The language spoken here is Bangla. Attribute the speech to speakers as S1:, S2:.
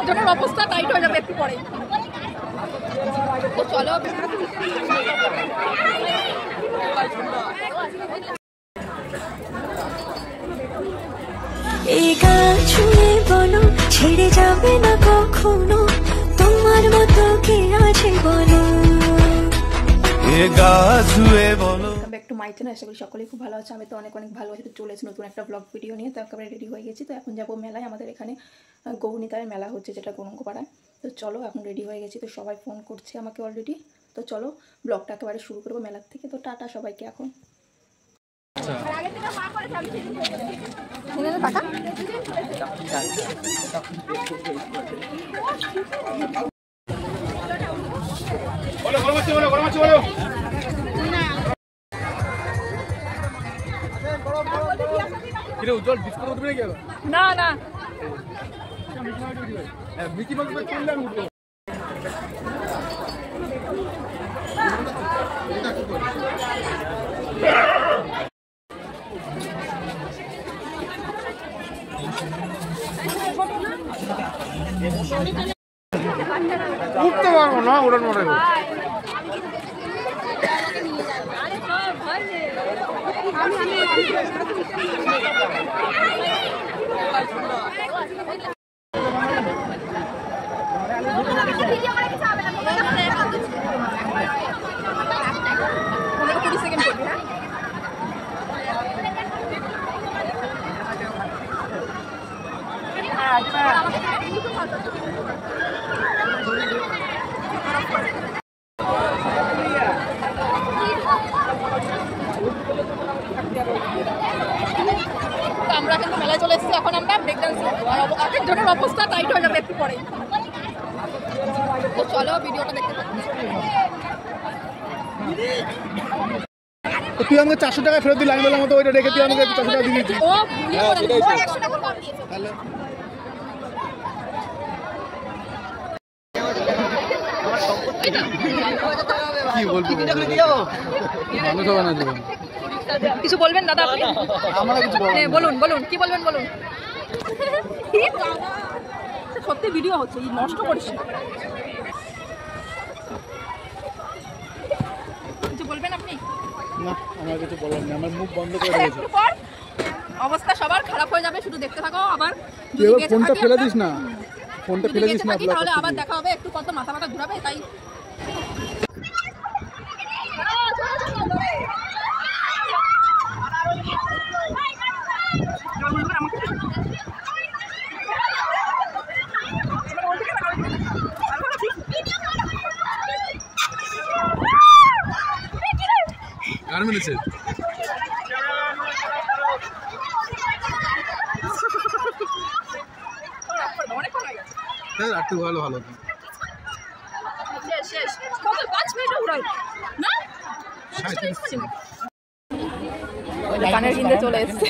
S1: একজনের অবস্থা টাইট হয়ে যাবে একটু পরে। তো চলো
S2: এই গান শুনে বলো ছেড়ে যাবে না কখনো, তোমার মতো কে আছে বলো।
S1: ব্যাক টু মাই চ্যানেল, আশা করি সকলেই খুব ভালো আছে। আমি তো অনেক ভালো আছি। তো চলে এসেছি নতুন একটা ব্লগ ভিডিও নিয়ে। তো একেবারে রেডি হয়ে গেছি। তো এখন যাবো মেলায়। আমাদের এখানে গৌনিতায় মেলা হচ্ছে, যেটা গৌরঙ্গপাড়ায়। তো চলো এখন রেডি হয়ে গেছি। তো সবাই ফোন করছে আমাকে অলরেডি। তো চলো ব্লগটা একেবারে শুরু করবো মেলার থেকে। তো টাটা সবাইকে। এখন
S3: উজ্জ্বল বিস্কুট উঠবে নাকি?
S1: না না
S3: মিকি মাউস করলাম উঠবে। উঠতে পারবো না, ওটার মনে
S1: আমরা কিন্তু মেলায় চলে এসেছি। এখন আমরা ব্রেক ডান্স করবো। আর একজনের অবস্থা টাইট হয়ে যাবে একটু পরে। তো চলো ভিডিওটা দেখতে পাচ্ছি।
S3: তুই আমাকে 400 টাকা ফেরত দিলি, আমি বললাম তো ওইটা রেখে তুই আমাকে 400 টাকা দিয়ে দিয়েছিস।
S1: ও 100 টাকা কম দিয়েছে।
S3: তাহলে কি বলবো, মানুষ হবে না জীবন।
S1: কিছু বলবেন দাদা আপনি?
S3: আমরা কিছু বলবো না।
S1: বলুন বলুন কি বলবেন বলুন। সত্যি ভিডিও হচ্ছে, নষ্ট করিস না। কিছু বলবেন আপনি?
S3: না, আমার কিছু বলার নেই, আমার মুখ বন্ধ করে দিয়েছে।
S1: একটু পর অবস্থা সবার খারাপ হয়ে যাবে, শুধু দেখতে থাকো। আবার
S3: তুই এবার ফোনটা ফেলে দিস না, ফোনটা ফেলে দিস না,
S1: তাহলে আবার দেখা হবে। একটু পর তো মাথা মাথা ঘুরাবে, তাই
S3: আর মিলেছে একটু ভালো ভালো
S1: শেষ 5 মিনিট উড়াই না। কানের কিনতে চলে এসছে।